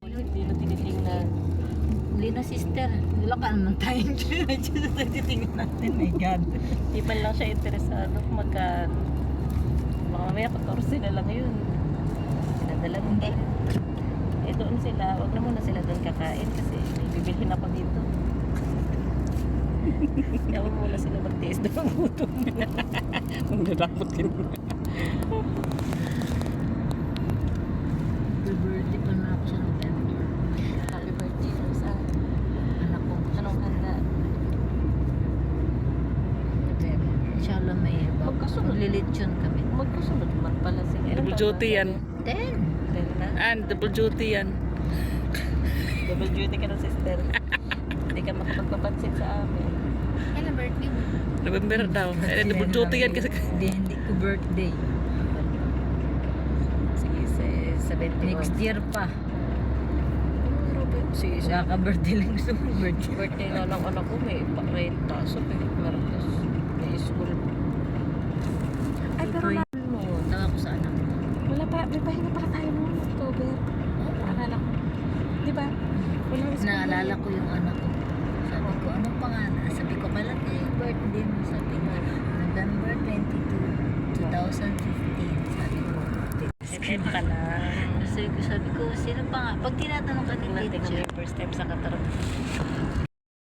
Hindi na tinitingnan. Hindi na sister. Wala ka naman tayong titingnan natin. My God. Di man lang siya interesado kung magkano. Baka mamaya 14 na lang yun. Pinadala mo ba? Eh doon sila, wag na muna sila doon kakain kasi may bibilhin ako dito. Kaya wag muna sila magtiis doon ang gutom. Ang dadapot yun. Happy birthday pa na ako sa November. Happy birthday, Rosa. Anak ko. Anong handa? November. Inshallah may Magkasunod. maglilitsyon kami. Magkasunod man pala sila. Double duty yan. 10. Na? And double duty yan. Double duty ka na, sister. Hindi ka makapagpapansin sa amin. Kailan birthday mo? November daw. Eh, double duty yan kasi. Hindi ko birthday. Sige, sa 21. Next year pa. Sige, Kaka-birthday lang gusto mo birthday. birthday nga ng anak ko, may pasok eh. Martes, may school. Ay, pero Uy. naman mo. Tawa ko sa anak mo. Wala pa, may pahinga pala tayo noong October. Akala ko. Di ba? Walang school. Naalala ko yung anak ko. Sabi ko, anong pangalan? Sabi ko, kailan kayo yung birthday mo? Sabi ko, November 22, 2015. Sabi ko, Step ka lang. sabi ko, sino pa nga? Pag tinatanong ka ni Tingnan mo teacher, yung first step sa Qatar.